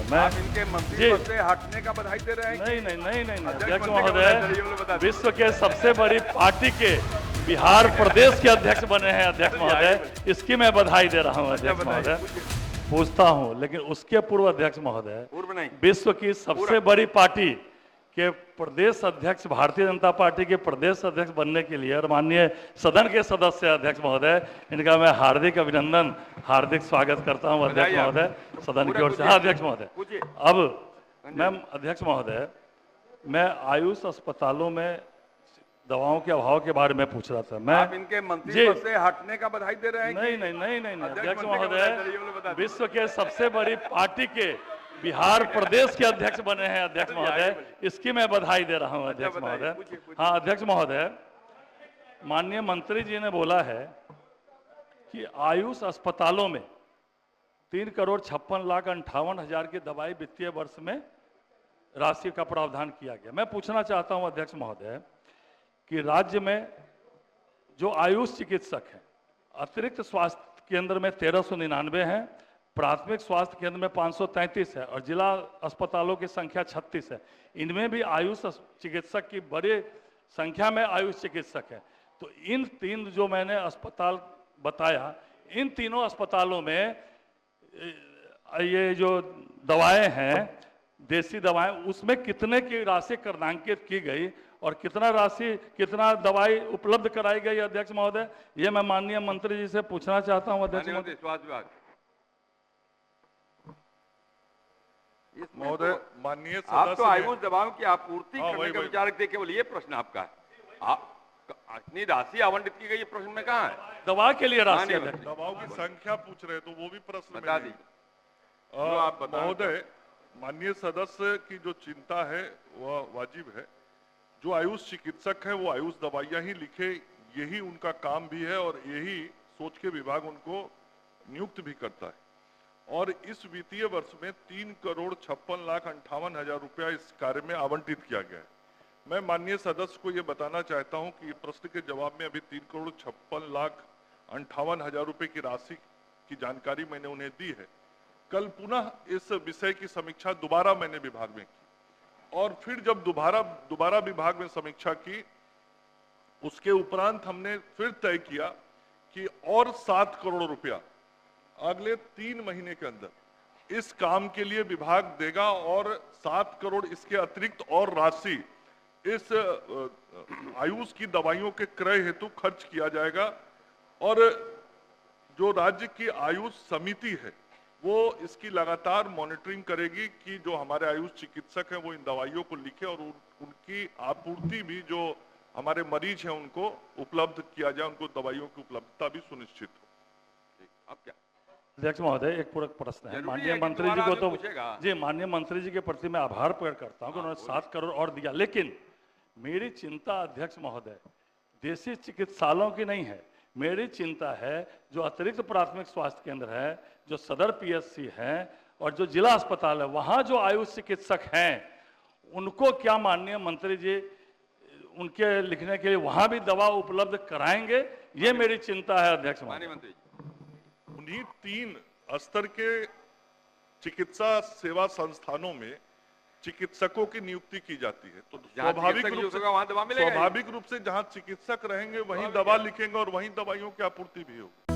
मैं आप इनके मंत्री पद से हटने का बधाई दे रहे हैं? नहीं अध्यक्ष महोदय, विश्व के सबसे बड़ी पार्टी के बिहार प्रदेश के अध्यक्ष बने हैं अध्यक्ष महोदय, इसकी मैं बधाई दे रहा हूं अध्यक्ष महोदय। पूछता हूं, लेकिन उसके पूर्व अध्यक्ष महोदय, पूर्व नहीं, विश्व की सबसे बड़ी पार्टी के प्रदेश अध्यक्ष, भारतीय जनता पार्टी के प्रदेश अध्यक्ष बनने के लिए और माननीय सदन के सदस्य अध्यक्ष महोदय, इनका मैं हार्दिक अभिनंदन, हार्दिक स्वागत करता हूं अध्यक्ष महोदय सदन की ओर से। हाँ अध्यक्ष महोदय, अब मैं अध्यक्ष महोदय, मैं आयुष अस्पतालों में दवाओं के अभाव के बारे में पूछ रहा था। मैं आप इनके मंत्री पद से हटने का बधाई दे रहे हैं? नहीं अध्यक्ष महोदय, विश्व के सबसे बड़ी पार्टी के बिहार प्रदेश के अध्यक्ष बने हैं अध्यक्ष महोदय, इसकी मैं बधाई दे रहा हूं अध्यक्ष महोदय। हाँ अध्यक्ष महोदय, माननीय मंत्री जी ने बोला है कि आयुष अस्पतालों में 3,56,58,000 की दवाई वित्तीय वर्ष में राशि का प्रावधान किया गया। मैं पूछना चाहता हूं अध्यक्ष महोदय कि राज्य में जो आयुष चिकित्सक हैं, अतिरिक्त स्वास्थ्य केंद्र में 1399 हैं, प्राथमिक स्वास्थ्य केंद्र में 533 है और जिला अस्पतालों की संख्या 36 है। इनमें भी आयुष चिकित्सक की बड़ी संख्या में आयुष चिकित्सक है। तो इन तीन जो मैंने अस्पताल बताया, इन तीनों अस्पतालों में ये जो दवाएं हैं, देसी दवाएं, उसमें कितने की राशि कर्णांकित की गई और कितना दवाई उपलब्ध कराई गई अध्यक्ष महोदय, ये मैं माननीय मंत्री जी से पूछना चाहता हूं अध्यक्ष महोदय। स्वास्थ्य विभाग महोदय, माननीय आप तो आयुष दवाओं की आपूर्ति करने का विचार रखते, केवल ये प्रश्न आपका है। आप इतनी राशि आवंटित की गई, ये प्रश्न में कहाँ है? दवा के लिए राशि, दवाओं की संख्या पूछ रहे तो वो भी प्रश्न बता दीजिए। आप महोदय, माननीय सदस्य की जो चिंता है वह वाजिब है। जो आयुष चिकित्सक है वो आयुष दवाइयां ही लिखे, यही उनका काम भी है और यही सोच के विभाग उनको नियुक्त भी करता है। और इस वित्तीय वर्ष में 3,56,58,000 रुपया इस कार्य में आवंटित किया गया है। मैं माननीय सदस्य को ये बताना चाहता हूं कि प्रश्न के जवाब में अभी 3,56,58,000 रुपए की राशि की जानकारी मैंने उन्हें दी है। कल पुनः इस विषय की समीक्षा दोबारा मैंने विभाग में की और फिर जब दोबारा विभाग में समीक्षा की, उसके उपरांत हमने फिर तय किया कि और 7 करोड़ रुपया अगले 3 महीने के अंदर इस काम के लिए विभाग देगा और 7 करोड़ इसके अतिरिक्त और राशि इस आयुष की दवाइयों के क्रय हेतु खर्च किया जाएगा। और जो राज्य की आयुष समिति है वो इसकी लगातार मॉनिटरिंग करेगी कि जो हमारे आयुष चिकित्सक हैं वो इन दवाइयों को लिखे और उनकी आपूर्ति भी जो हमारे मरीज हैं उनको उपलब्ध किया जाए, उनको दवाइयों की उपलब्धता भी सुनिश्चित हो। अब क्या अध्यक्ष महोदय, एक पूरक प्रश्न है माननीय मंत्री जी को, तो जी माननीय मंत्री जी के प्रति मैं आभार प्रकट करता हूं कि उन्होंने 7 करोड़ और दिया, लेकिन मेरी चिंता अध्यक्ष महोदय देसी चिकित्सालयों की नहीं है। मेरी चिंता है जो अतिरिक्त प्राथमिक स्वास्थ्य केंद्र है, जो सदर पीएचसी है और जो जिला अस्पताल है, वहां जो आयुष चिकित्सक हैं उनको क्या माननीय मंत्री जी उनके लिखने के लिए वहां भी दवा उपलब्ध कराएंगे, ये मेरी चिंता है अध्यक्ष महोदय। उन्हीं 3 स्तर के चिकित्सा सेवा संस्थानों में चिकित्सकों की नियुक्ति की जाती है, तो स्वाभाविक रूप से जहां चिकित्सक रहेंगे वहीं दवा लिखेंगे और वहीं दवाइयों की आपूर्ति भी होगी।